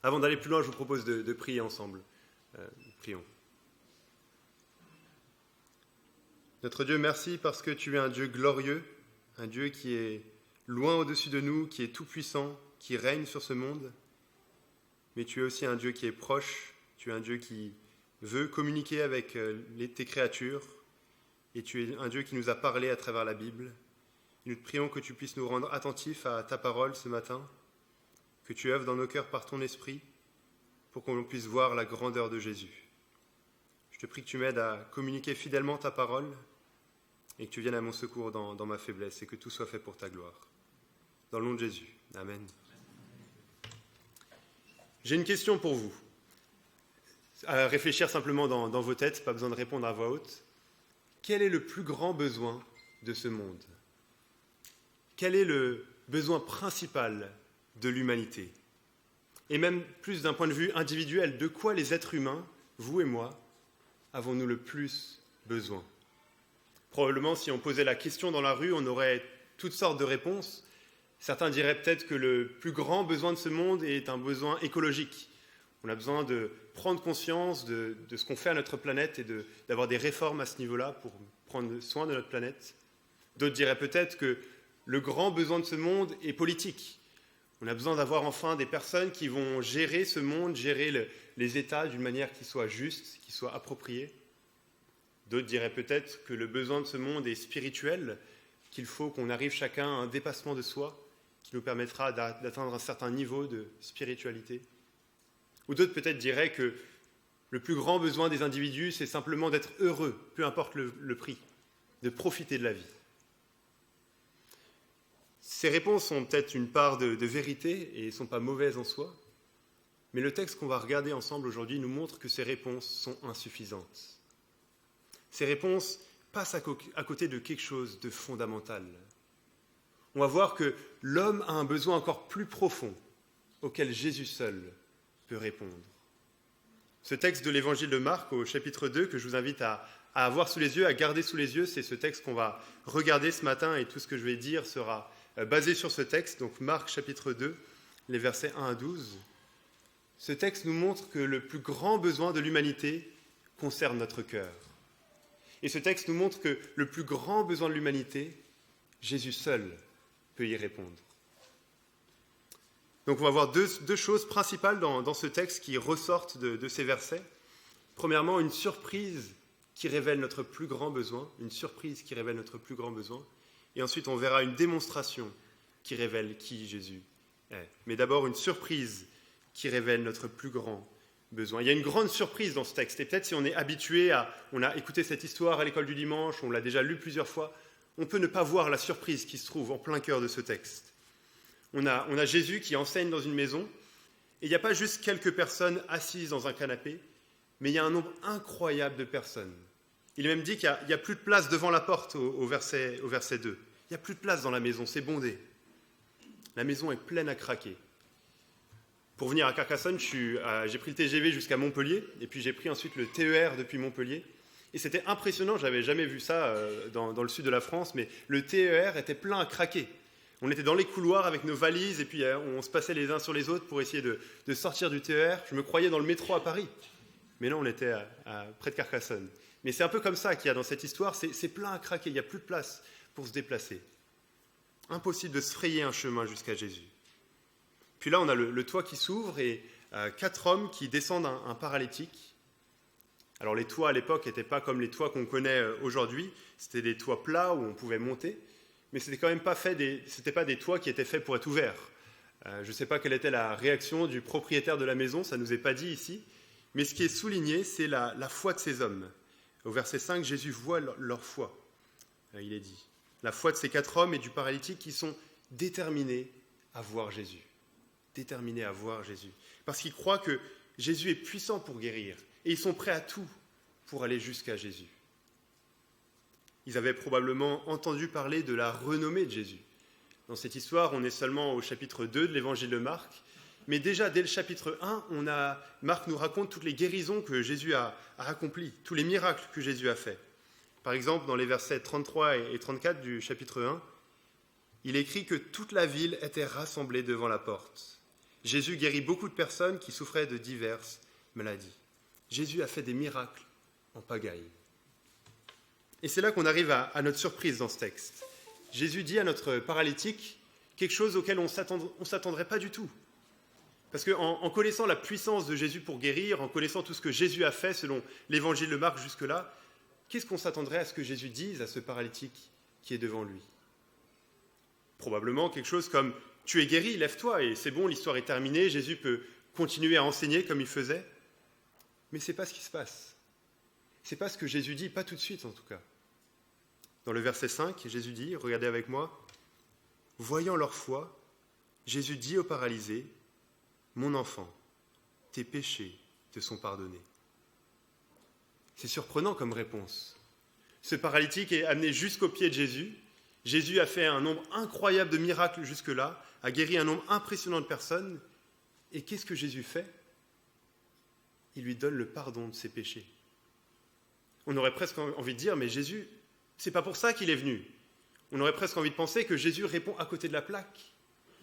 Avant d'aller plus loin, je vous propose de prier ensemble. Prions. Notre Dieu, merci parce que tu es un Dieu glorieux, un Dieu qui est loin au-dessus de nous, qui est tout-puissant, qui règne sur ce monde. Mais tu es aussi un Dieu qui est proche, tu es un Dieu qui veut communiquer avec tes créatures, et tu es un Dieu qui nous a parlé à travers la Bible. Nous te prions que tu puisses nous rendre attentifs à ta parole ce matin, que tu œuvres dans nos cœurs par ton esprit, pour qu'on puisse voir la grandeur de Jésus. Je te prie que tu m'aides à communiquer fidèlement ta parole, et que tu viennes à mon secours dans ma faiblesse, et que tout soit fait pour ta gloire. Dans le nom de Jésus. Amen. J'ai une question pour vous. À réfléchir simplement dans vos têtes, pas besoin de répondre à voix haute. Quel est le plus grand besoin de ce monde ? Quel est le besoin principal de l'humanité ? Et même plus d'un point de vue individuel, de quoi les êtres humains, vous et moi, avons-nous le plus besoin ? Probablement, si on posait la question dans la rue, on aurait toutes sortes de réponses. Certains diraient peut-être que le plus grand besoin de ce monde est un besoin écologique. On a besoin de prendre conscience de ce qu'on fait à notre planète et d'avoir des réformes à ce niveau-là pour prendre soin de notre planète. D'autres diraient peut-être que le grand besoin de ce monde est politique. On a besoin d'avoir enfin des personnes qui vont gérer ce monde, gérer les États d'une manière qui soit juste, qui soit appropriée. D'autres diraient peut-être que le besoin de ce monde est spirituel, qu'il faut qu'on arrive chacun à un dépassement de soi qui nous permettra d'atteindre un certain niveau de spiritualité. Ou d'autres peut-être diraient que le plus grand besoin des individus, c'est simplement d'être heureux, peu importe le prix, de profiter de la vie. Ces réponses ont peut-être une part de vérité et ne sont pas mauvaises en soi, mais le texte qu'on va regarder ensemble aujourd'hui nous montre que ces réponses sont insuffisantes. Ces réponses passent à côté de quelque chose de fondamental. On va voir que l'homme a un besoin encore plus profond auquel Jésus seul peut répondre. Ce texte de l'évangile de Marc au chapitre 2 que je vous invite à avoir sous les yeux, à garder sous les yeux, c'est ce texte qu'on va regarder ce matin et tout ce que je vais dire sera basé sur ce texte. Donc Marc chapitre 2, les versets 1 à 12. Ce texte nous montre que le plus grand besoin de l'humanité concerne notre cœur. Et ce texte nous montre que le plus grand besoin de l'humanité, Jésus seul peut y répondre. Donc on va voir deux choses principales dans ce texte qui ressortent de ces versets. Premièrement, une surprise qui révèle notre plus grand besoin, Et ensuite, on verra une démonstration qui révèle qui Jésus est. Mais d'abord, une surprise qui révèle notre plus grand besoin. Il y a une grande surprise dans ce texte. Et peut-être si on est habitué on a écouté cette histoire à l'école du dimanche, on l'a déjà lu plusieurs fois, on peut ne pas voir la surprise qui se trouve en plein cœur de ce texte. On a Jésus qui enseigne dans une maison, et il n'y a pas juste quelques personnes assises dans un canapé, mais il y a un nombre incroyable de personnes. Il est même dit qu'il n'y a plus de place devant la porte au verset 2. Il n'y a plus de place dans la maison, c'est bondé. La maison est pleine à craquer. Pour venir à Carcassonne, j'ai pris le TGV jusqu'à Montpellier, et puis j'ai pris ensuite le TER depuis Montpellier. Et c'était impressionnant, je n'avais jamais vu ça dans le sud de la France, mais le TER était plein à craquer. On était dans les couloirs avec nos valises, et puis on se passait les uns sur les autres pour essayer de sortir du TER. Je me croyais dans le métro à Paris, mais non, on était près de Carcassonne. Mais c'est un peu comme ça qu'il y a dans cette histoire, c'est plein à craquer, il n'y a plus de place pour se déplacer. Impossible de se frayer un chemin jusqu'à Jésus. Puis là, on a le toit qui s'ouvre et 4 hommes qui descendent un paralytique. Alors les toits à l'époque n'étaient pas comme les toits qu'on connaît aujourd'hui, c'était des toits plats où on pouvait monter, mais c'était quand même c'était pas des toits qui étaient faits pour être ouverts. Je ne sais pas quelle était la réaction du propriétaire de la maison, ça ne nous est pas dit ici, mais ce qui est souligné, c'est la foi de ces hommes. Au verset 5, Jésus voit leur foi, il est dit. La foi de ces 4 hommes et du paralytique qui sont déterminés à voir Jésus. Déterminés à voir Jésus. Parce qu'ils croient que Jésus est puissant pour guérir. Et ils sont prêts à tout pour aller jusqu'à Jésus. Ils avaient probablement entendu parler de la renommée de Jésus. Dans cette histoire, on est seulement au chapitre 2 de l'évangile de Marc. Mais déjà, dès le chapitre 1, Marc nous raconte toutes les guérisons que Jésus a accomplies, tous les miracles que Jésus a faits. Par exemple, dans les versets 33 et 34 du chapitre 1, il écrit que toute la ville était rassemblée devant la porte. Jésus guérit beaucoup de personnes qui souffraient de diverses maladies. Jésus a fait des miracles en pagaille. Et c'est là qu'on arrive à notre surprise dans ce texte. Jésus dit à notre paralytique quelque chose auquel on ne s'attendrait pas du tout. Parce qu'en connaissant la puissance de Jésus pour guérir, en connaissant tout ce que Jésus a fait selon l'évangile de Marc jusque-là, qu'est-ce qu'on s'attendrait à ce que Jésus dise à ce paralytique qui est devant lui? Probablement quelque chose comme « Tu es guéri, lève-toi et c'est bon, l'histoire est terminée, Jésus peut continuer à enseigner comme il faisait. » Mais ce n'est pas ce qui se passe. Ce n'est pas ce que Jésus dit, pas tout de suite en tout cas. Dans le verset 5, Jésus dit, regardez avec moi, « Voyant leur foi, Jésus dit au paralysé, « Mon enfant, tes péchés te sont pardonnés. » C'est surprenant comme réponse. Ce paralytique est amené jusqu'au pied de Jésus. Jésus a fait un nombre incroyable de miracles jusque-là, a guéri un nombre impressionnant de personnes. Et qu'est-ce que Jésus fait? Il lui donne le pardon de ses péchés. On aurait presque envie de dire, mais Jésus, c'est pas pour ça qu'il est venu. On aurait presque envie de penser que Jésus répond à côté de la plaque.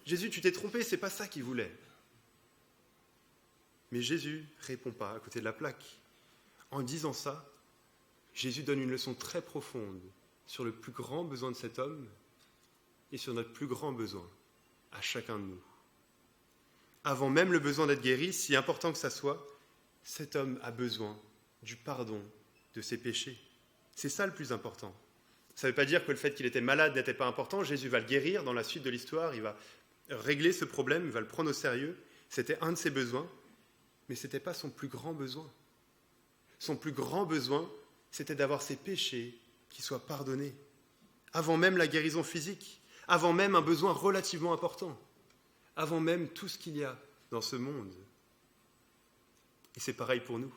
Jésus, tu t'es trompé, c'est pas ça qu'il voulait. Mais Jésus ne répond pas à côté de la plaque. En disant ça, Jésus donne une leçon très profonde sur le plus grand besoin de cet homme et sur notre plus grand besoin à chacun de nous. Avant même le besoin d'être guéri, si important que ça soit, cet homme a besoin du pardon de ses péchés. C'est ça le plus important. Ça ne veut pas dire que le fait qu'il était malade n'était pas important. Jésus va le guérir dans la suite de l'histoire, il va régler ce problème, il va le prendre au sérieux. C'était un de ses besoins, mais ce n'était pas son plus grand besoin. Son plus grand besoin, c'était d'avoir ses péchés qui soient pardonnés, avant même la guérison physique, avant même un besoin relativement important, avant même tout ce qu'il y a dans ce monde. Et c'est pareil pour nous.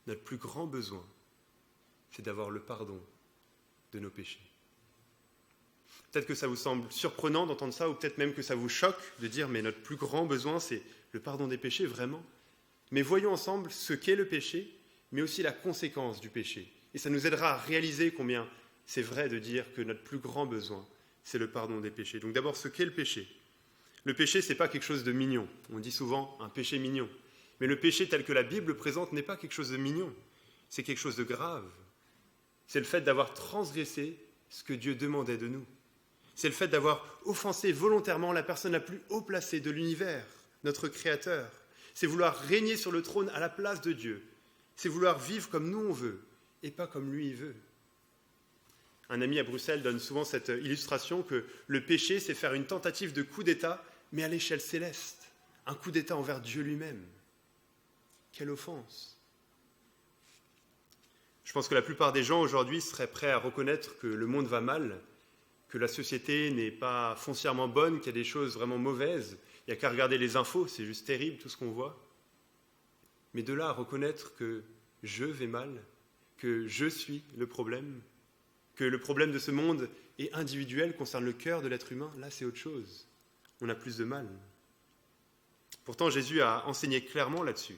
Notre plus grand besoin, c'est d'avoir le pardon de nos péchés. Peut-être que ça vous semble surprenant d'entendre ça, ou peut-être même que ça vous choque de dire « mais notre plus grand besoin, c'est le pardon des péchés, vraiment ?» Mais voyons ensemble ce qu'est le péché, mais aussi la conséquence du péché. Et ça nous aidera à réaliser combien c'est vrai de dire que notre plus grand besoin, c'est le pardon des péchés. Donc d'abord, ce qu'est le péché. Le péché, ce n'est pas quelque chose de mignon. On dit souvent un péché mignon. Mais le péché tel que la Bible le présente n'est pas quelque chose de mignon. C'est quelque chose de grave. C'est le fait d'avoir transgressé ce que Dieu demandait de nous. C'est le fait d'avoir offensé volontairement la personne la plus haut placée de l'univers, notre Créateur. C'est vouloir régner sur le trône à la place de Dieu. C'est vouloir vivre comme nous on veut et pas comme lui il veut. Un ami à Bruxelles donne souvent cette illustration que le péché, c'est faire une tentative de coup d'État, mais à l'échelle céleste. Un coup d'État envers Dieu lui-même. Quelle offense! Je pense que la plupart des gens aujourd'hui seraient prêts à reconnaître que le monde va mal, que la société n'est pas foncièrement bonne, qu'il y a des choses vraiment mauvaises. Il n'y a qu'à regarder les infos, c'est juste terrible tout ce qu'on voit. Mais de là à reconnaître que je vais mal, que je suis le problème, que le problème de ce monde est individuel, concerne le cœur de l'être humain, là c'est autre chose. On a plus de mal. Pourtant Jésus a enseigné clairement là-dessus.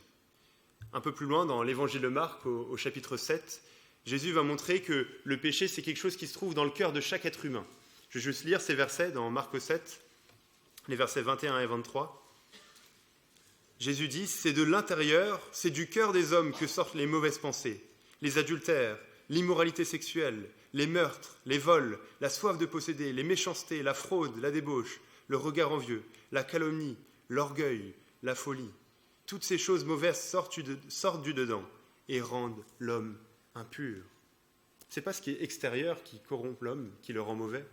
Un peu plus loin, dans l'évangile de Marc, au chapitre 7, Jésus va montrer que le péché, c'est quelque chose qui se trouve dans le cœur de chaque être humain. Je vais juste lire ces versets dans Marc 7, les versets 21 et 23. Jésus dit « C'est de l'intérieur, c'est du cœur des hommes que sortent les mauvaises pensées, les adultères, l'immoralité sexuelle, les meurtres, les vols, la soif de posséder, les méchancetés, la fraude, la débauche, le regard envieux, la calomnie, l'orgueil, la folie. Toutes ces choses mauvaises sortent du dedans et rendent l'homme impur. » Ce n'est pas ce qui est extérieur qui corrompt l'homme, qui le rend mauvais,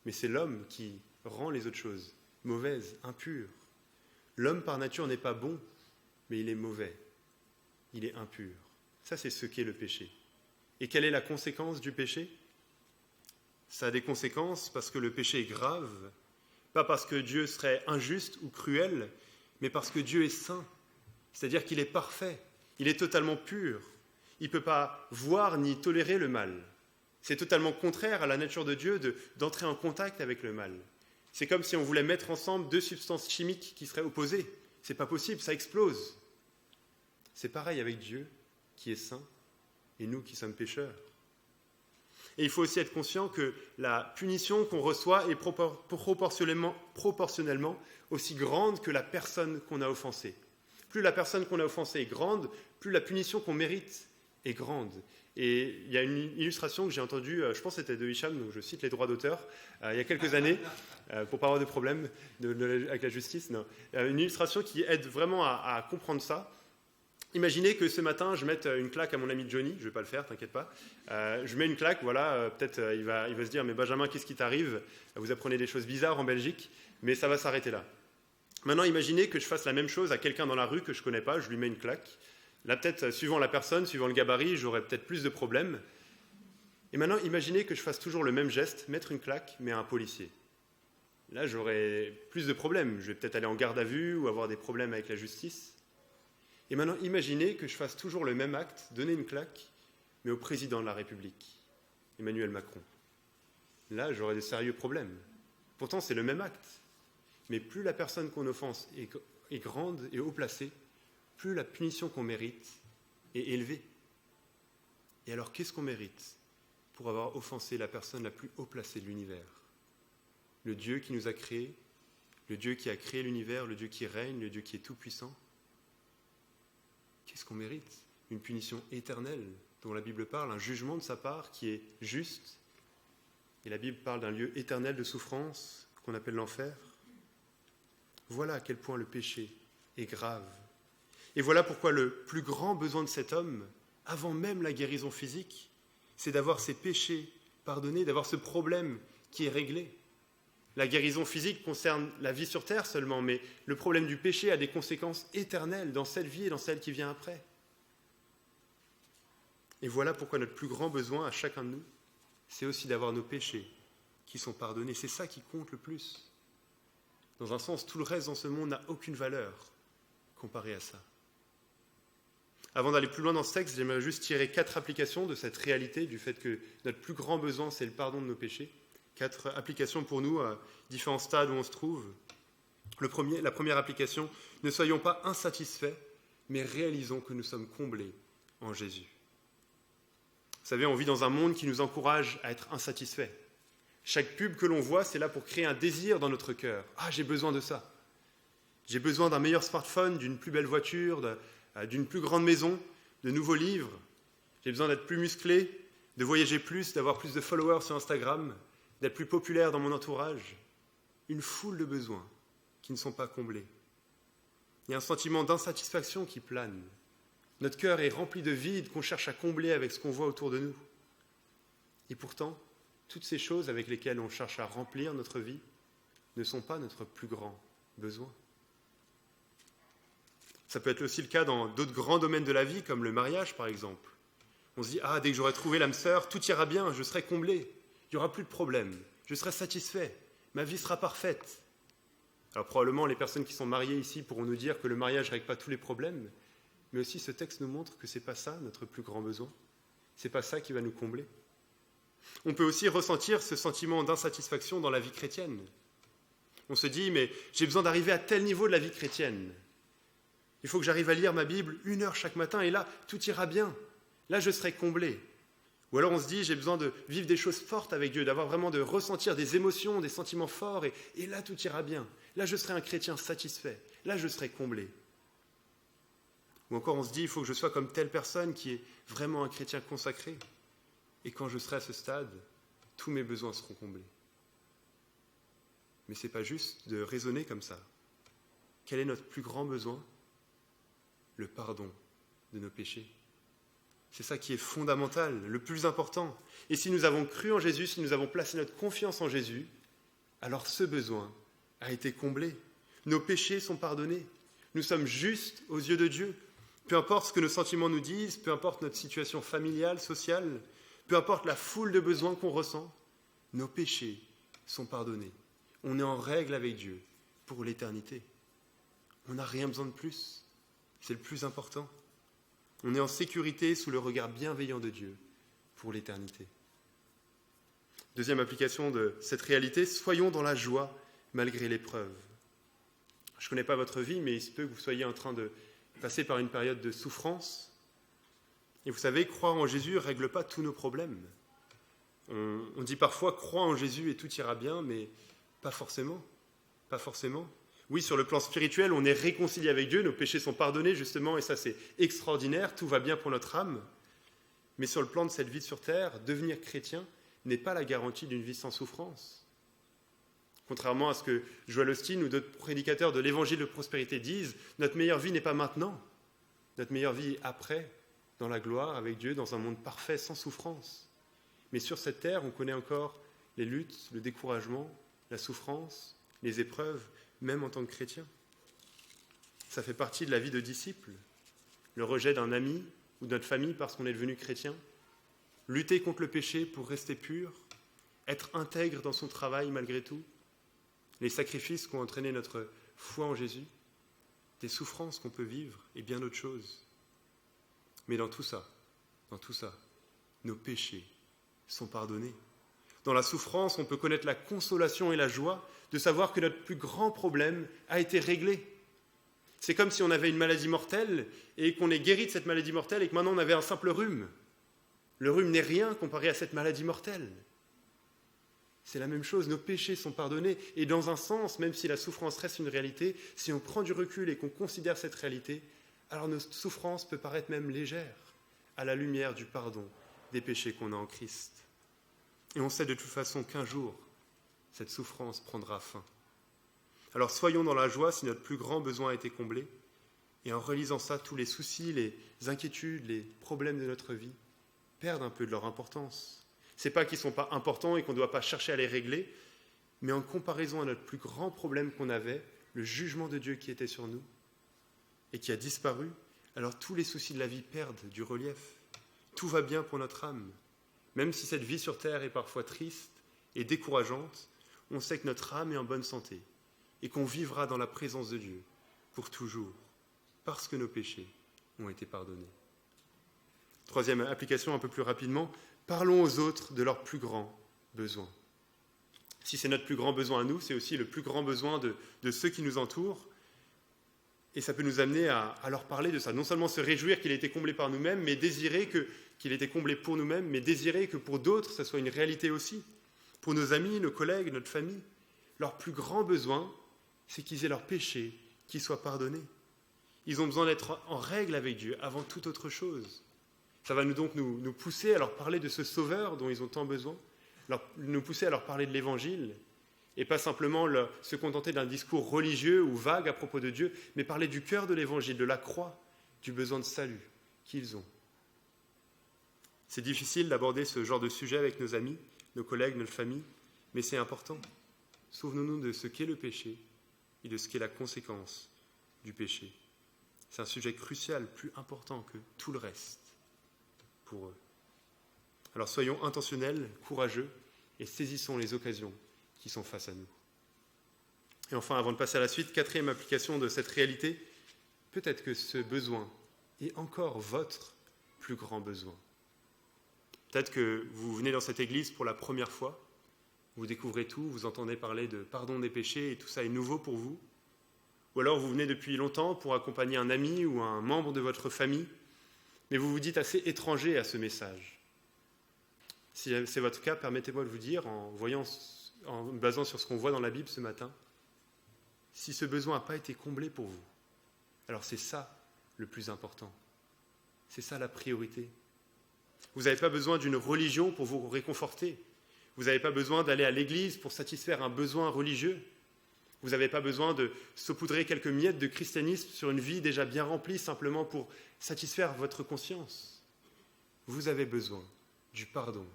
mais c'est l'homme qui rend les autres choses mauvaises, impures. L'homme par nature n'est pas bon, mais il est mauvais. Il est impur. Ça, c'est ce qu'est le péché. Et quelle est la conséquence du péché? Ça a des conséquences parce que le péché est grave, pas parce que Dieu serait injuste ou cruel, mais parce que Dieu est saint. C'est-à-dire qu'il est parfait, il est totalement pur. Il ne peut pas voir ni tolérer le mal. C'est totalement contraire à la nature de Dieu d'entrer en contact avec le mal. C'est comme si on voulait mettre ensemble deux substances chimiques qui seraient opposées. Ce n'est pas possible, ça explose. C'est pareil avec Dieu qui est saint et nous qui sommes pécheurs. Et il faut aussi être conscient que la punition qu'on reçoit est proportionnellement aussi grande que la personne qu'on a offensée. Plus la personne qu'on a offensée est grande, plus la punition qu'on mérite est grande. Et il y a une illustration que j'ai entendue, je pense que c'était de Hicham, donc je cite les droits d'auteur, il y a quelques années, pour ne pas avoir de problème avec la justice. Non. Une illustration qui aide vraiment à comprendre ça. Imaginez que ce matin, je mette une claque à mon ami Johnny, je ne vais pas le faire, t'inquiète pas. Je mets une claque, voilà, peut-être il va se dire « Mais Benjamin, qu'est-ce qui t'arrive ? Vous apprenez des choses bizarres en Belgique, mais ça va s'arrêter là. » Maintenant, imaginez que je fasse la même chose à quelqu'un dans la rue que je ne connais pas, je lui mets une claque. Là, peut-être, suivant la personne, suivant le gabarit, j'aurai peut-être plus de problèmes. Et maintenant, imaginez que je fasse toujours le même geste, mettre une claque, mais à un policier. Là, j'aurai plus de problèmes. Je vais peut-être aller en garde à vue ou avoir des problèmes avec la justice. Et maintenant, imaginez que je fasse toujours le même acte, donner une claque, mais au président de la République, Emmanuel Macron. Là, j'aurai de sérieux problèmes. Pourtant, c'est le même acte. Mais plus la personne qu'on offense est grande et haut placée, plus la punition qu'on mérite est élevée. Et alors, qu'est-ce qu'on mérite pour avoir offensé la personne la plus haut placée de l'univers ? Le Dieu qui nous a créés, le Dieu qui a créé l'univers, le Dieu qui règne, le Dieu qui est tout-puissant. Qu'est-ce qu'on mérite ? Une punition éternelle dont la Bible parle, un jugement de sa part qui est juste. Et la Bible parle d'un lieu éternel de souffrance qu'on appelle l'enfer. Voilà à quel point le péché est grave. Et voilà pourquoi le plus grand besoin de cet homme, avant même la guérison physique, c'est d'avoir ses péchés pardonnés, d'avoir ce problème qui est réglé. La guérison physique concerne la vie sur terre seulement, mais le problème du péché a des conséquences éternelles dans cette vie et dans celle qui vient après. Et voilà pourquoi notre plus grand besoin à chacun de nous, c'est aussi d'avoir nos péchés qui sont pardonnés. C'est ça qui compte le plus. Dans un sens, tout le reste dans ce monde n'a aucune valeur comparé à ça. Avant d'aller plus loin dans ce texte, j'aimerais juste tirer 4 applications de cette réalité, du fait que notre plus grand besoin, c'est le pardon de nos péchés. 4 applications pour nous à différents stades où on se trouve. La première application, ne soyons pas insatisfaits, mais réalisons que nous sommes comblés en Jésus. Vous savez, on vit dans un monde qui nous encourage à être insatisfaits. Chaque pub que l'on voit, c'est là pour créer un désir dans notre cœur. « Ah, j'ai besoin de ça. J'ai besoin d'un meilleur smartphone, d'une plus belle voiture, d'une plus grande maison, de nouveaux livres. J'ai besoin d'être plus musclé, de voyager plus, d'avoir plus de followers sur Instagram, d'être plus populaire dans mon entourage. » Une foule de besoins qui ne sont pas comblés. Il y a un sentiment d'insatisfaction qui plane. Notre cœur est rempli de vide qu'on cherche à combler avec ce qu'on voit autour de nous. Et pourtant, toutes ces choses avec lesquelles on cherche à remplir notre vie ne sont pas notre plus grand besoin. Ça peut être aussi le cas dans d'autres grands domaines de la vie, comme le mariage par exemple. On se dit « Ah, dès que j'aurai trouvé l'âme sœur, tout ira bien, je serai comblé, il n'y aura plus de problème, je serai satisfait, ma vie sera parfaite. » Alors probablement les personnes qui sont mariées ici pourront nous dire que le mariage ne règle pas tous les problèmes, mais aussi ce texte nous montre que ce n'est pas ça notre plus grand besoin, ce n'est pas ça qui va nous combler. On peut aussi ressentir ce sentiment d'insatisfaction dans la vie chrétienne. On se dit « Mais j'ai besoin d'arriver à tel niveau de la vie chrétienne. Il faut que j'arrive à lire ma Bible 1 heure chaque matin et là, tout ira bien. Là, je serai comblé. » Ou alors on se dit « J'ai besoin de vivre des choses fortes avec Dieu, d'avoir vraiment de ressentir des émotions, des sentiments forts et là, tout ira bien. Là, je serai un chrétien satisfait. Là, je serai comblé. » Ou encore on se dit « Il faut que je sois comme telle personne qui est vraiment un chrétien consacré. Et quand je serai à ce stade, tous mes besoins seront comblés. » Mais ce n'est pas juste de raisonner comme ça. Quel est notre plus grand besoin ? Le pardon de nos péchés. C'est ça qui est fondamental, le plus important. Et si nous avons cru en Jésus, si nous avons placé notre confiance en Jésus, alors ce besoin a été comblé. Nos péchés sont pardonnés. Nous sommes justes aux yeux de Dieu. Peu importe ce que nos sentiments nous disent, peu importe notre situation familiale, sociale, peu importe la foule de besoins qu'on ressent, nos péchés sont pardonnés. On est en règle avec Dieu pour l'éternité. On n'a rien besoin de plus. C'est le plus important. On est en sécurité sous le regard bienveillant de Dieu pour l'éternité. Deuxième application de cette réalité, soyons dans la joie malgré l'épreuve. Je ne connais pas votre vie, mais il se peut que vous soyez en train de passer par une période de souffrance. Et vous savez, croire en Jésus ne règle pas tous nos problèmes. On dit parfois « crois en Jésus et tout ira bien », mais pas forcément. Pas forcément. Oui, sur le plan spirituel, on est réconcilié avec Dieu, nos péchés sont pardonnés justement, et ça c'est extraordinaire, tout va bien pour notre âme. Mais sur le plan de cette vie sur terre, devenir chrétien n'est pas la garantie d'une vie sans souffrance. Contrairement à ce que Joel Osteen ou d'autres prédicateurs de l'évangile de prospérité disent, notre meilleure vie n'est pas maintenant, notre meilleure vie est après, dans la gloire avec Dieu, dans un monde parfait, sans souffrance. Mais sur cette terre, on connaît encore les luttes, le découragement, la souffrance, les épreuves, même en tant que chrétien. Ça fait partie de la vie de disciple. Le rejet d'un ami ou de notre famille parce qu'on est devenu chrétien. Lutter contre le péché pour rester pur. Être intègre dans son travail malgré tout. Les sacrifices qui ont entraîné notre foi en Jésus. Des souffrances qu'on peut vivre et bien d'autres choses. Mais dans tout ça, nos péchés sont pardonnés. Dans la souffrance, on peut connaître la consolation et la joie de savoir que notre plus grand problème a été réglé. C'est comme si on avait une maladie mortelle et qu'on est guéri de cette maladie mortelle et que maintenant on avait un simple rhume. Le rhume n'est rien comparé à cette maladie mortelle. C'est la même chose, nos péchés sont pardonnés. Et dans un sens, même si la souffrance reste une réalité, si on prend du recul et qu'on considère cette réalité, alors notre souffrance peut paraître même légère à la lumière du pardon des péchés qu'on a en Christ. Et on sait de toute façon qu'un jour, cette souffrance prendra fin. Alors soyons dans la joie si notre plus grand besoin a été comblé, et en relisant ça, tous les soucis, les inquiétudes, les problèmes de notre vie perdent un peu de leur importance. Ce n'est pas qu'ils ne sont pas importants et qu'on ne doit pas chercher à les régler, mais en comparaison à notre plus grand problème qu'on avait, le jugement de Dieu qui était sur nous et qui a disparu, alors tous les soucis de la vie perdent du relief. Tout va bien pour notre âme. Même si cette vie sur terre est parfois triste et décourageante, on sait que notre âme est en bonne santé et qu'on vivra dans la présence de Dieu pour toujours, parce que nos péchés ont été pardonnés. Troisième application, un peu plus rapidement, parlons aux autres de leurs plus grands besoins. Si c'est notre plus grand besoin à nous, c'est aussi le plus grand besoin de ceux qui nous entourent, et ça peut nous amener à leur parler de ça. Non seulement se réjouir qu'il ait été comblé par nous-mêmes, mais désirer qu'il ait été comblé pour nous-mêmes, mais désirer que pour d'autres, ça soit une réalité aussi. Pour nos amis, nos collègues, notre famille, leur plus grand besoin, c'est qu'ils aient leurs péchés, qu'ils soient pardonnés. Ils ont besoin d'être en règle avec Dieu avant toute autre chose. Ça va nous pousser à leur parler de ce Sauveur dont ils ont tant besoin, nous pousser à leur parler de l'Évangile, et pas simplement se contenter d'un discours religieux ou vague à propos de Dieu, mais parler du cœur de l'Évangile, de la croix, du besoin de salut qu'ils ont. C'est difficile d'aborder ce genre de sujet avec nos amis, nos collègues, notre famille, mais c'est important. Souvenons-nous de ce qu'est le péché et de ce qu'est la conséquence du péché. C'est un sujet crucial, plus important que tout le reste pour eux. Alors soyons intentionnels, courageux et saisissons les occasions qui sont face à nous. Et enfin, avant de passer à la suite, quatrième application de cette réalité, peut-être que ce besoin est encore votre plus grand besoin. Peut-être que vous venez dans cette église pour la première fois, vous découvrez tout, vous entendez parler de pardon des péchés et tout ça est nouveau pour vous. Ou alors vous venez depuis longtemps pour accompagner un ami ou un membre de votre famille, mais vous vous dites assez étranger à ce message. Si c'est votre cas, permettez-moi de vous dire, en me basant sur ce qu'on voit dans la Bible ce matin, si ce besoin n'a pas été comblé pour vous, alors c'est ça le plus important. C'est ça la priorité. Vous n'avez pas besoin d'une religion pour vous réconforter. Vous n'avez pas besoin d'aller à l'église pour satisfaire un besoin religieux. Vous n'avez pas besoin de saupoudrer quelques miettes de christianisme sur une vie déjà bien remplie simplement pour satisfaire votre conscience. Vous avez besoin du pardon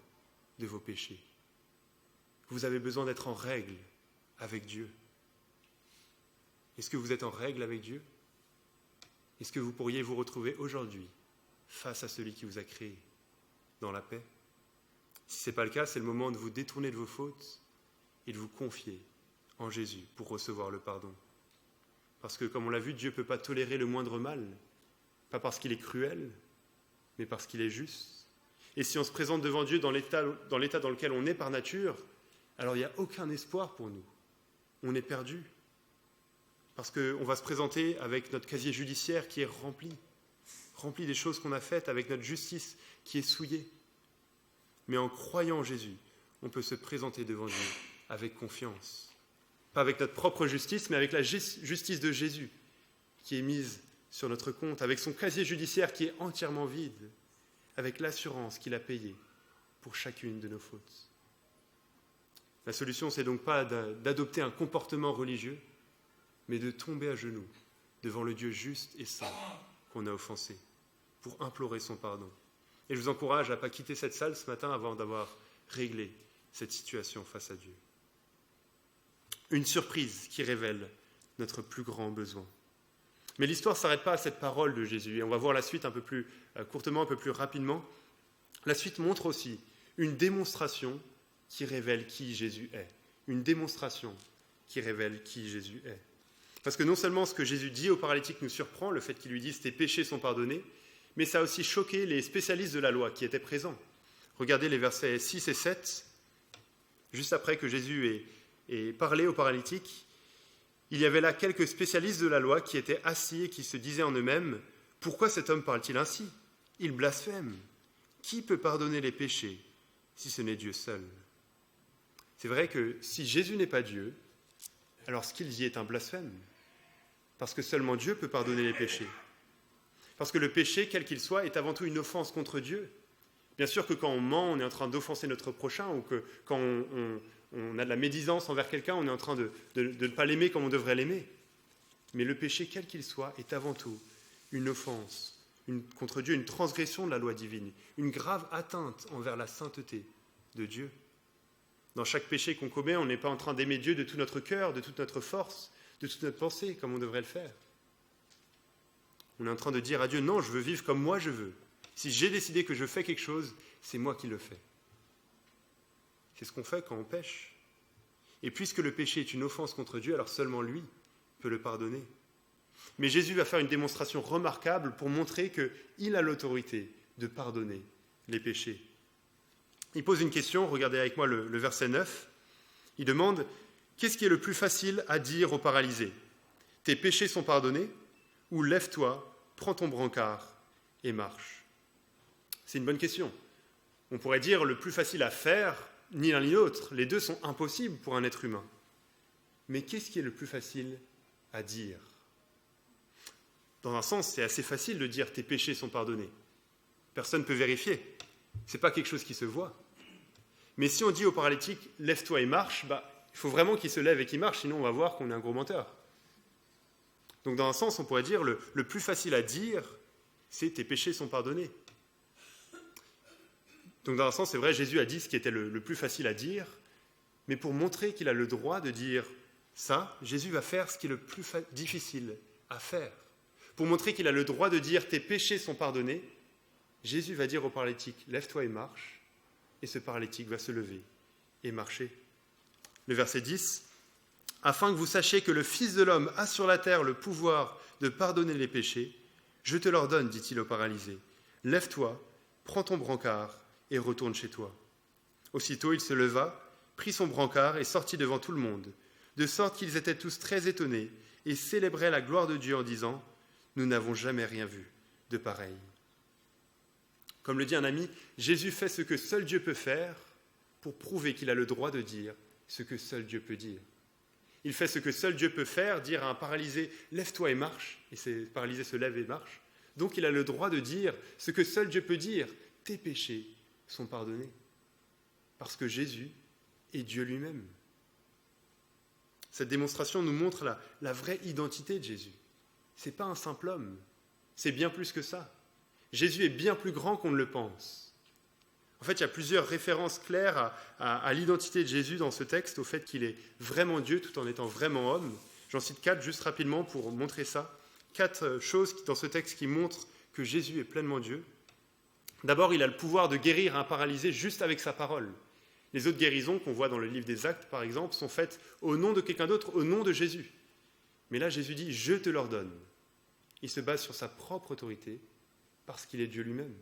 de vos péchés. Vous avez besoin d'être en règle avec Dieu. Est-ce que vous êtes en règle avec Dieu? Est-ce que vous pourriez vous retrouver aujourd'hui face à celui qui vous a créé dans la paix? Si ce n'est pas le cas, c'est le moment de vous détourner de vos fautes et de vous confier en Jésus pour recevoir le pardon. Parce que, comme on l'a vu, Dieu ne peut pas tolérer le moindre mal, pas parce qu'il est cruel, mais parce qu'il est juste. Et si on se présente devant Dieu dans l'état dans lequel on est par nature, alors il n'y a aucun espoir pour nous. On est perdu. Parce qu'on va se présenter avec notre casier judiciaire qui est rempli des choses qu'on a faites, avec notre justice qui est souillée. Mais en croyant en Jésus, on peut se présenter devant Dieu avec confiance. Pas avec notre propre justice, mais avec la justice de Jésus qui est mise sur notre compte, avec son casier judiciaire qui est entièrement vide, avec l'assurance qu'il a payée pour chacune de nos fautes. La solution, c'est donc pas d'adopter un comportement religieux, mais de tomber à genoux devant le Dieu juste et saint qu'on a offensé, pour implorer son pardon. Et je vous encourage à ne pas quitter cette salle ce matin avant d'avoir réglé cette situation face à Dieu. Une surprise qui révèle notre plus grand besoin. Mais l'histoire ne s'arrête pas à cette parole de Jésus, et on va voir la suite un peu plus courtement, un peu plus rapidement. La suite montre aussi une démonstration qui révèle qui Jésus est. Une démonstration qui révèle qui Jésus est. Parce que non seulement ce que Jésus dit au paralytique nous surprend, le fait qu'il lui dise « tes péchés sont pardonnés », mais ça a aussi choqué les spécialistes de la loi qui étaient présents. Regardez les versets 6 et 7. Juste après que Jésus ait parlé au paralytique, il y avait là quelques spécialistes de la loi qui étaient assis et qui se disaient en eux-mêmes « Pourquoi cet homme parle-t-il ainsi ? Il blasphème. Qui peut pardonner les péchés si ce n'est Dieu seul ?» C'est vrai que si Jésus n'est pas Dieu, alors ce qu'il dit est un blasphème. Parce que seulement Dieu peut pardonner les péchés. Parce que le péché, quel qu'il soit, est avant tout une offense contre Dieu. Bien sûr que quand on ment, on est en train d'offenser notre prochain, ou que quand on a de la médisance envers quelqu'un, on est en train de ne pas l'aimer comme on devrait l'aimer. Mais le péché, quel qu'il soit, est avant tout une offense contre Dieu, une transgression de la loi divine, une grave atteinte envers la sainteté de Dieu. Dans chaque péché qu'on commet, on n'est pas en train d'aimer Dieu de tout notre cœur, de toute notre force, de toute notre pensée, comme on devrait le faire. On est en train de dire à Dieu, non, je veux vivre comme moi je veux. Si j'ai décidé que je fais quelque chose, c'est moi qui le fais. C'est ce qu'on fait quand on pêche. Et puisque le péché est une offense contre Dieu, alors seulement lui peut le pardonner. Mais Jésus va faire une démonstration remarquable pour montrer qu'il a l'autorité de pardonner les péchés. Il pose une question, regardez avec moi le verset 9. Il demande, qu'est-ce qui est le plus facile à dire au paralysé ? Tes péchés sont pardonnés ? Ou lève-toi, prends ton brancard et marche. C'est une bonne question. On pourrait dire le plus facile à faire, ni l'un ni l'autre. Les deux sont impossibles pour un être humain. Mais qu'est-ce qui est le plus facile à dire ? Dans un sens, c'est assez facile de dire tes péchés sont pardonnés. Personne ne peut vérifier. Ce n'est pas quelque chose qui se voit. Mais si on dit au paralytique lève-toi et marche, il faut vraiment qu'il se lève et qu'il marche, sinon on va voir qu'on est un gros menteur. Donc dans un sens, on pourrait dire le plus facile à dire, c'est tes péchés sont pardonnés. Donc dans un sens, c'est vrai, Jésus a dit ce qui était le plus facile à dire, mais pour montrer qu'il a le droit de dire ça, Jésus va faire ce qui est le plus difficile à faire. Pour montrer qu'il a le droit de dire tes péchés sont pardonnés, Jésus va dire au paralytique lève-toi et marche, et ce paralytique va se lever et marcher. Le verset 10. Afin que vous sachiez que le Fils de l'homme a sur la terre le pouvoir de pardonner les péchés, je te l'ordonne, dit-il au paralysé. Lève-toi, prends ton brancard et retourne chez toi. Aussitôt il se leva, prit son brancard et sortit devant tout le monde, de sorte qu'ils étaient tous très étonnés et célébraient la gloire de Dieu en disant « Nous n'avons jamais rien vu de pareil ». Comme le dit un ami, Jésus fait ce que seul Dieu peut faire pour prouver qu'il a le droit de dire ce que seul Dieu peut dire. Il fait ce que seul Dieu peut faire, dire à un paralysé « Lève-toi et marche », et ce paralysé se lève et marche. Donc il a le droit de dire ce que seul Dieu peut dire « Tes péchés sont pardonnés », parce que Jésus est Dieu lui-même. Cette démonstration nous montre la vraie identité de Jésus. Ce n'est pas un simple homme, c'est bien plus que ça. Jésus est bien plus grand qu'on ne le pense. En fait, il y a plusieurs références claires à l'identité de Jésus dans ce texte, au fait qu'il est vraiment Dieu tout en étant vraiment homme. J'en cite 4 juste rapidement pour montrer ça. 4 choses dans ce texte qui montrent que Jésus est pleinement Dieu. D'abord, il a le pouvoir de guérir un paralysé juste avec sa parole. Les autres guérisons qu'on voit dans le livre des Actes, par exemple, sont faites au nom de quelqu'un d'autre, au nom de Jésus. Mais là, Jésus dit « Je te l'ordonne ». Il se base sur sa propre autorité parce qu'il est Dieu lui-même.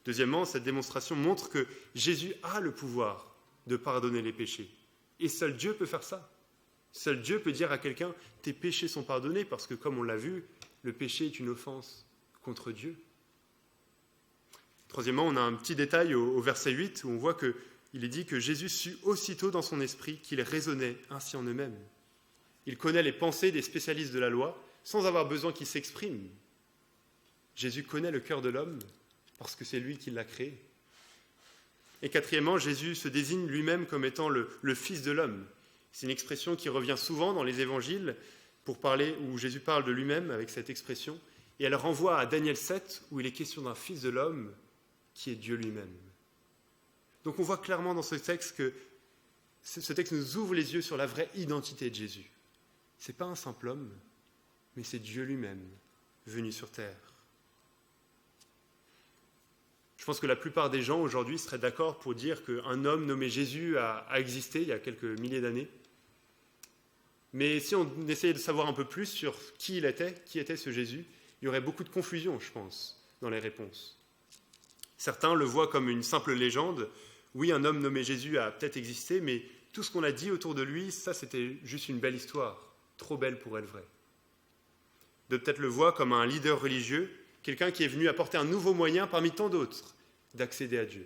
Deuxièmement, cette démonstration montre que Jésus a le pouvoir de pardonner les péchés. Et seul Dieu peut faire ça. Seul Dieu peut dire à quelqu'un « Tes péchés sont pardonnés » parce que, comme on l'a vu, le péché est une offense contre Dieu. Troisièmement, on a un petit détail au verset 8 où on voit que il est dit que Jésus sut aussitôt dans son esprit qu'ils raisonnaient ainsi en eux-mêmes. Il connaît les pensées des spécialistes de la loi sans avoir besoin qu'ils s'expriment. Jésus connaît le cœur de l'homme parce que c'est lui qui l'a créé. Et quatrièmement, Jésus se désigne lui-même comme étant le Fils de l'homme. C'est une expression qui revient souvent dans les évangiles où Jésus parle de lui-même avec cette expression. Et elle renvoie à Daniel 7 où il est question d'un Fils de l'homme qui est Dieu lui-même. Donc on voit clairement dans ce texte que ce texte nous ouvre les yeux sur la vraie identité de Jésus. Ce n'est pas un simple homme, mais c'est Dieu lui-même venu sur terre. Je pense que la plupart des gens aujourd'hui seraient d'accord pour dire qu'un homme nommé Jésus a existé il y a quelques milliers d'années. Mais si on essayait de savoir un peu plus sur qui était ce Jésus, il y aurait beaucoup de confusion, je pense, dans les réponses. Certains le voient comme une simple légende. Oui, un homme nommé Jésus a peut-être existé, mais tout ce qu'on a dit autour de lui, ça c'était juste une belle histoire, trop belle pour être vraie. D'autres peut-être le voient comme un leader religieux, quelqu'un qui est venu apporter un nouveau moyen parmi tant d'autres d'accéder à Dieu.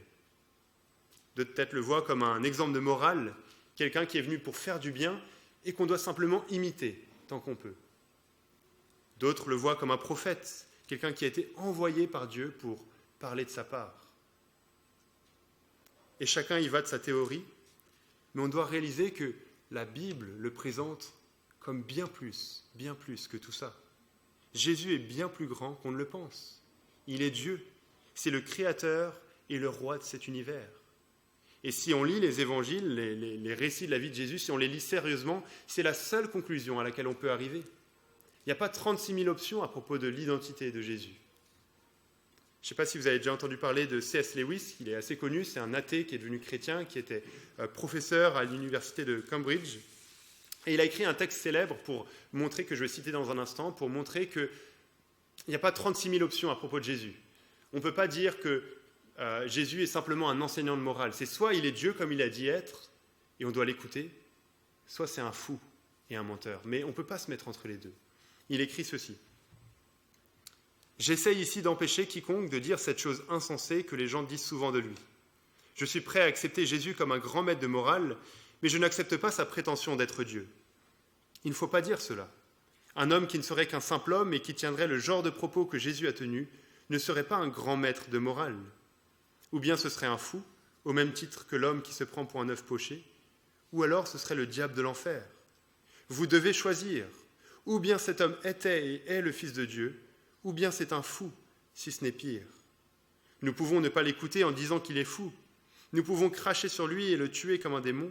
D'autres peut-être le voient comme un exemple de morale, quelqu'un qui est venu pour faire du bien et qu'on doit simplement imiter tant qu'on peut. D'autres le voient comme un prophète, quelqu'un qui a été envoyé par Dieu pour parler de sa part. Et chacun y va de sa théorie, mais on doit réaliser que la Bible le présente comme bien plus que tout ça. Jésus est bien plus grand qu'on ne le pense. Il est Dieu, c'est le Créateur et le Roi de cet univers. Et si on lit les évangiles, les récits de la vie de Jésus, si on les lit sérieusement, c'est la seule conclusion à laquelle on peut arriver. Il n'y a pas 36 000 options à propos de l'identité de Jésus. Je ne sais pas si vous avez déjà entendu parler de C.S. Lewis, il est assez connu, c'est un athée qui est devenu chrétien, qui était professeur à l'université de Cambridge. Et il a écrit un texte célèbre pour montrer, que je vais citer dans un instant, pour montrer qu'il n'y a pas 36 000 options à propos de Jésus. On ne peut pas dire que Jésus est simplement un enseignant de morale. C'est soit il est Dieu comme il a dit être, et on doit l'écouter, soit c'est un fou et un menteur. Mais on ne peut pas se mettre entre les deux. Il écrit ceci. « J'essaye ici d'empêcher quiconque de dire cette chose insensée que les gens disent souvent de lui. Je suis prêt à accepter Jésus comme un grand maître de morale, mais je n'accepte pas sa prétention d'être Dieu. Il ne faut pas dire cela. Un homme qui ne serait qu'un simple homme et qui tiendrait le genre de propos que Jésus a tenus ne serait pas un grand maître de morale. Ou bien ce serait un fou, au même titre que l'homme qui se prend pour un œuf poché, ou alors ce serait le diable de l'enfer. Vous devez choisir. Ou bien cet homme était et est le Fils de Dieu, ou bien c'est un fou, si ce n'est pire. Nous pouvons ne pas l'écouter en disant qu'il est fou. Nous pouvons cracher sur lui et le tuer comme un démon,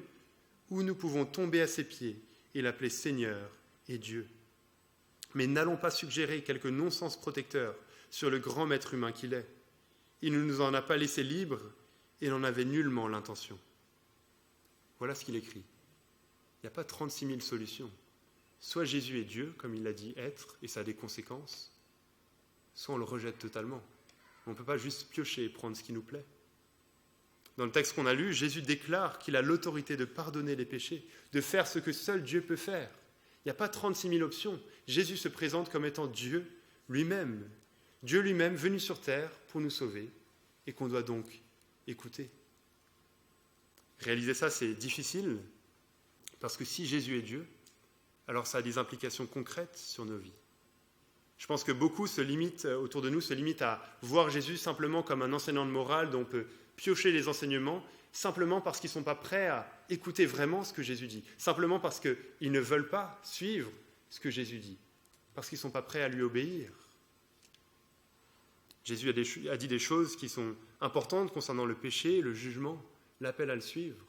ou nous pouvons tomber à ses pieds et l'appeler Seigneur et Dieu. Mais n'allons pas suggérer quelque non-sens protecteur sur le grand maître humain qu'il est. Il ne nous en a pas laissé libres et n'en avait nullement l'intention. » Voilà ce qu'il écrit. Il n'y a pas 36 000 solutions. Soit Jésus est Dieu, comme il l'a dit être, et ça a des conséquences, soit on le rejette totalement. On ne peut pas juste piocher et prendre ce qui nous plaît. Dans le texte qu'on a lu, Jésus déclare qu'il a l'autorité de pardonner les péchés, de faire ce que seul Dieu peut faire. Il n'y a pas 36 000 options. Jésus se présente comme étant Dieu lui-même. Dieu lui-même venu sur terre pour nous sauver et qu'on doit donc écouter. Réaliser ça, c'est difficile parce que si Jésus est Dieu, alors ça a des implications concrètes sur nos vies. Je pense que beaucoup autour de nous se limitent à voir Jésus simplement comme un enseignant de morale dont on peut piocher les enseignements simplement parce qu'ils ne sont pas prêts à écouter vraiment ce que Jésus dit, simplement parce qu'ils ne veulent pas suivre ce que Jésus dit, parce qu'ils ne sont pas prêts à lui obéir. Jésus a dit des choses qui sont importantes concernant le péché, le jugement, l'appel à le suivre.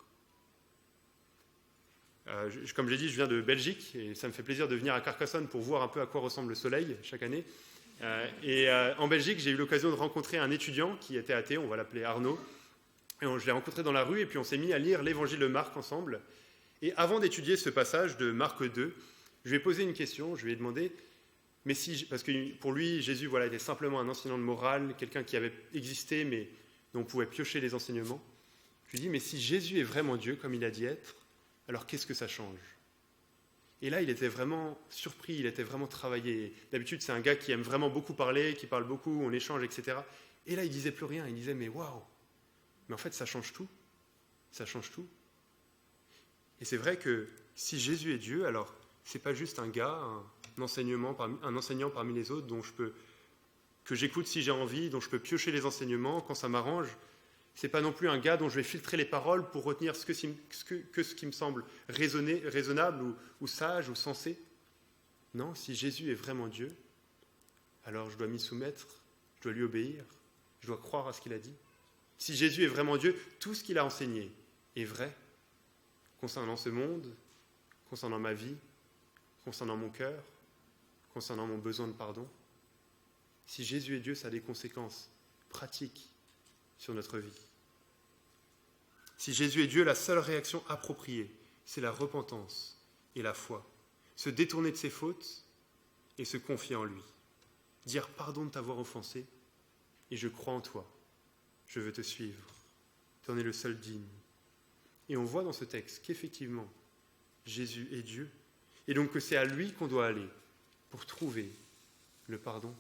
Comme j'ai dit, je viens de Belgique et ça me fait plaisir de venir à Carcassonne pour voir un peu à quoi ressemble le soleil chaque année. En Belgique, j'ai eu l'occasion de rencontrer un étudiant qui était athée, on va l'appeler Arnaud. Et je l'ai rencontré dans la rue et puis on s'est mis à lire l'évangile de Marc ensemble. Et avant d'étudier ce passage de Marc 2, je lui ai posé une question, je lui ai demandé, parce que pour lui, Jésus était simplement un enseignant de morale, quelqu'un qui avait existé mais dont on pouvait piocher les enseignements. Je lui ai dit, mais si Jésus est vraiment Dieu comme il a dit être, alors qu'est-ce que ça change ? Et là, il était vraiment surpris, il était vraiment travaillé. D'habitude, c'est un gars qui aime vraiment beaucoup parler, qui parle beaucoup, on échange, etc. Et là, il disait plus rien, il disait, mais waouh ! Mais en fait, ça change tout. Ça change tout. Et c'est vrai que si Jésus est Dieu, alors ce n'est pas juste un gars, un enseignant parmi les autres que j'écoute si j'ai envie, dont je peux piocher les enseignements quand ça m'arrange. Ce n'est pas non plus un gars dont je vais filtrer les paroles pour retenir ce qui me semble raisonnable ou sage ou sensé. Non, si Jésus est vraiment Dieu, alors je dois m'y soumettre, je dois lui obéir, je dois croire à ce qu'il a dit. Si Jésus est vraiment Dieu, tout ce qu'il a enseigné est vrai concernant ce monde, concernant ma vie, concernant mon cœur, concernant mon besoin de pardon. Si Jésus est Dieu, ça a des conséquences pratiques sur notre vie. Si Jésus est Dieu, la seule réaction appropriée, c'est la repentance et la foi. Se détourner de ses fautes et se confier en lui. Dire pardon de t'avoir offensé et je crois en toi. Je veux te suivre. Tu en es le seul digne. Et on voit dans ce texte qu'effectivement, Jésus est Dieu et donc que c'est à lui qu'on doit aller pour trouver le pardon.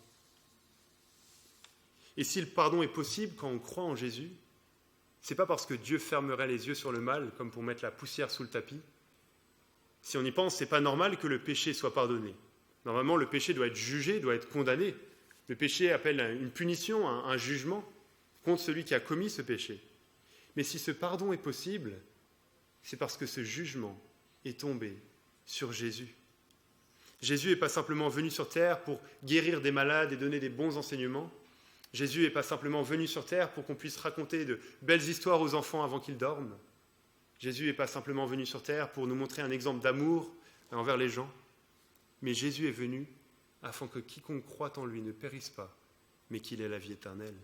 Et si le pardon est possible quand on croit en Jésus, c'est pas parce que Dieu fermerait les yeux sur le mal, comme pour mettre la poussière sous le tapis. Si on y pense, c'est pas normal que le péché soit pardonné. Normalement, le péché doit être jugé, doit être condamné. Le péché appelle une punition, un jugement contre celui qui a commis ce péché. Mais si ce pardon est possible, c'est parce que ce jugement est tombé sur Jésus. Jésus n'est pas simplement venu sur terre pour guérir des malades et donner des bons enseignements. Jésus n'est pas simplement venu sur terre pour qu'on puisse raconter de belles histoires aux enfants avant qu'ils dorment. Jésus n'est pas simplement venu sur terre pour nous montrer un exemple d'amour envers les gens. Mais Jésus est venu afin que quiconque croit en lui ne périsse pas, mais qu'il ait la vie éternelle.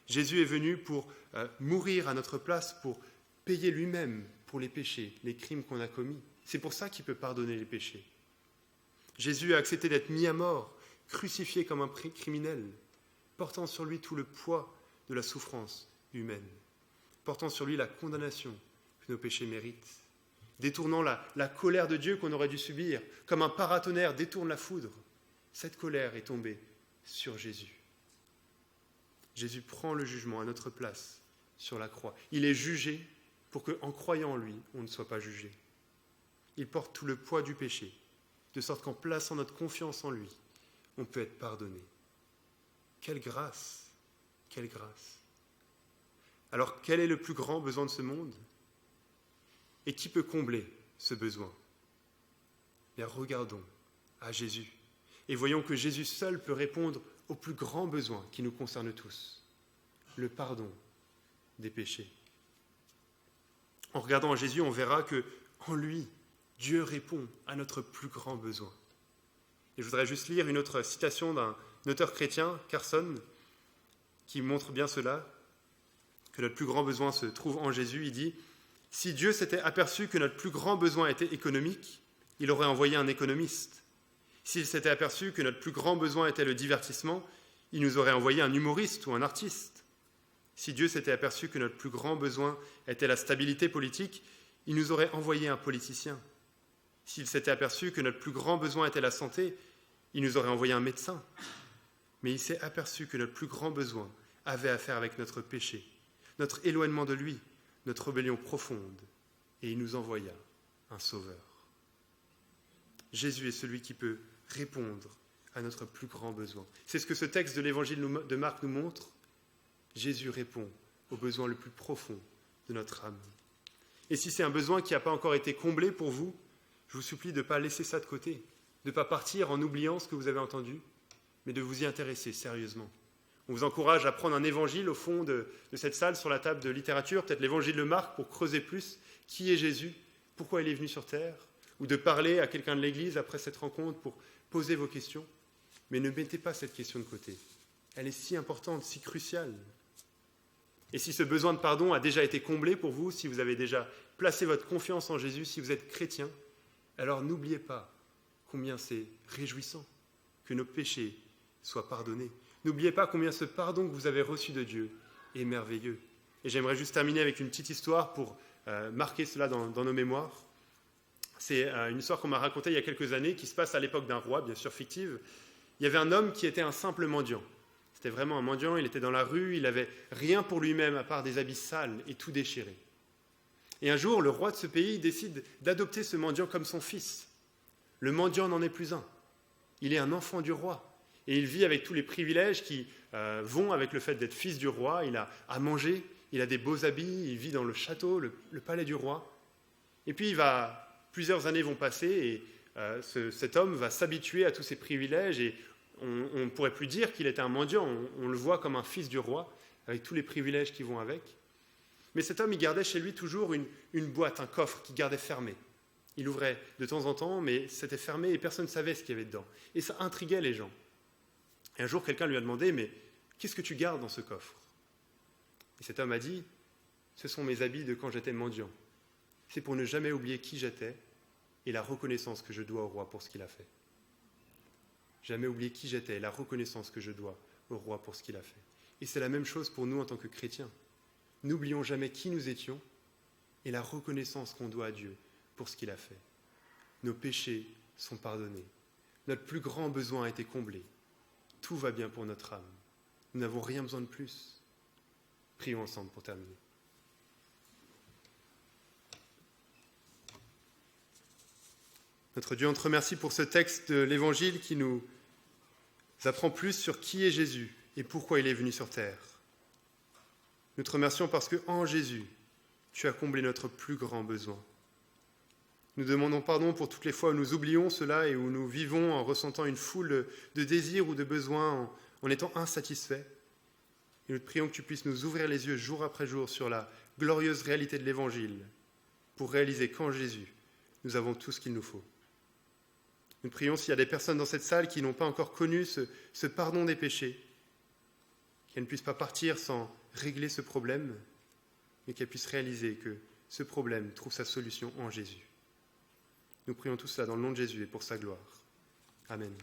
Jésus est venu pour mourir à notre place, pour payer lui-même pour les péchés, les crimes qu'on a commis. C'est pour ça qu'il peut pardonner les péchés. Jésus a accepté d'être mis à mort, crucifié comme un criminel, portant sur lui tout le poids de la souffrance humaine, portant sur lui la condamnation que nos péchés méritent, détournant la colère de Dieu qu'on aurait dû subir, comme un paratonnerre détourne la foudre. Cette colère est tombée sur Jésus. Jésus prend le jugement à notre place sur la croix. Il est jugé pour qu'en croyant en lui, on ne soit pas jugé. Il porte tout le poids du péché, de sorte qu'en plaçant notre confiance en lui, on peut être pardonné. Quelle grâce! Quelle grâce! Alors, quel est le plus grand besoin de ce monde? Et qui peut combler ce besoin? Bien, regardons à Jésus et voyons que Jésus seul peut répondre au plus grand besoin qui nous concerne tous, le pardon des péchés. En regardant à Jésus, on verra que en lui, Dieu répond à notre plus grand besoin. Et je voudrais juste lire une autre citation d'un auteur chrétien, Carson, qui montre bien cela, que notre plus grand besoin se trouve en Jésus. Il dit « Si Dieu s'était aperçu que notre plus grand besoin était économique, il aurait envoyé un économiste. S'il s'était aperçu que notre plus grand besoin était le divertissement, il nous aurait envoyé un humoriste ou un artiste. Si Dieu s'était aperçu que notre plus grand besoin était la stabilité politique, il nous aurait envoyé un politicien. S'il s'était aperçu que notre plus grand besoin était la santé, il nous aurait envoyé un médecin. Mais il s'est aperçu que notre plus grand besoin avait à faire avec notre péché, notre éloignement de lui, notre rébellion profonde, et il nous envoya un sauveur. Jésus est celui qui peut répondre à notre plus grand besoin. C'est ce que ce texte de l'évangile de Marc nous montre. Jésus répond au besoin le plus profond de notre âme. Et si c'est un besoin qui n'a pas encore été comblé pour vous, je vous supplie de ne pas laisser ça de côté, de ne pas partir en oubliant ce que vous avez entendu, mais de vous y intéresser sérieusement. On vous encourage à prendre un évangile au fond de cette salle sur la table de littérature, peut-être l'évangile de Marc, pour creuser plus qui est Jésus, pourquoi il est venu sur terre, ou de parler à quelqu'un de l'Église après cette rencontre pour poser vos questions. Mais ne mettez pas cette question de côté. Elle est si importante, si cruciale. Et si ce besoin de pardon a déjà été comblé pour vous, si vous avez déjà placé votre confiance en Jésus, si vous êtes chrétien, alors n'oubliez pas combien c'est réjouissant que nos péchés soient pardonnés. N'oubliez pas combien ce pardon que vous avez reçu de Dieu est merveilleux. Et j'aimerais juste terminer avec une petite histoire pour marquer cela dans nos mémoires. C'est une histoire qu'on m'a racontée il y a quelques années, qui se passe à l'époque d'un roi, bien sûr fictive. Il y avait un homme qui était un simple mendiant. C'était vraiment un mendiant, il était dans la rue, il n'avait rien pour lui-même à part des habits sales et tout déchiré. Et un jour, le roi de ce pays décide d'adopter ce mendiant comme son fils. Le mendiant n'en est plus un. Il est un enfant du roi. Et il vit avec tous les privilèges qui vont avec le fait d'être fils du roi. Il a à manger, il a des beaux habits, il vit dans le château, le palais du roi. Et puis plusieurs années vont passer et cet homme va s'habituer à tous ces privilèges et on ne pourrait plus dire qu'il était un mendiant, on le voit comme un fils du roi, avec tous les privilèges qui vont avec. Mais cet homme, il gardait chez lui toujours une boîte, un coffre qu'il gardait fermé. Il ouvrait de temps en temps, mais c'était fermé et personne ne savait ce qu'il y avait dedans. Et ça intriguait les gens. Et un jour, quelqu'un lui a demandé, mais qu'est-ce que tu gardes dans ce coffre? Et cet homme a dit, ce sont mes habits de quand j'étais mendiant. C'est pour ne jamais oublier qui j'étais et la reconnaissance que je dois au roi pour ce qu'il a fait. Jamais oublier qui j'étais et la reconnaissance que je dois au roi pour ce qu'il a fait. Et c'est la même chose pour nous en tant que chrétiens. N'oublions jamais qui nous étions et la reconnaissance qu'on doit à Dieu pour ce qu'il a fait. Nos péchés sont pardonnés. Notre plus grand besoin a été comblé. Tout va bien pour notre âme. Nous n'avons rien besoin de plus. Prions ensemble pour terminer. Notre Dieu, on te remercie pour ce texte de l'Évangile qui nous apprend plus sur qui est Jésus et pourquoi il est venu sur terre. Nous te remercions parce qu'en Jésus, tu as comblé notre plus grand besoin. Nous demandons pardon pour toutes les fois où nous oublions cela et où nous vivons en ressentant une foule de désirs ou de besoins, en étant insatisfaits. Et nous te prions que tu puisses nous ouvrir les yeux jour après jour sur la glorieuse réalité de l'Évangile pour réaliser qu'en Jésus, nous avons tout ce qu'il nous faut. Nous prions s'il y a des personnes dans cette salle qui n'ont pas encore connu ce pardon des péchés, qu'elles ne puissent pas partir sans régler ce problème, mais qu'elles puissent réaliser que ce problème trouve sa solution en Jésus. Nous prions tout cela dans le nom de Jésus et pour sa gloire. Amen.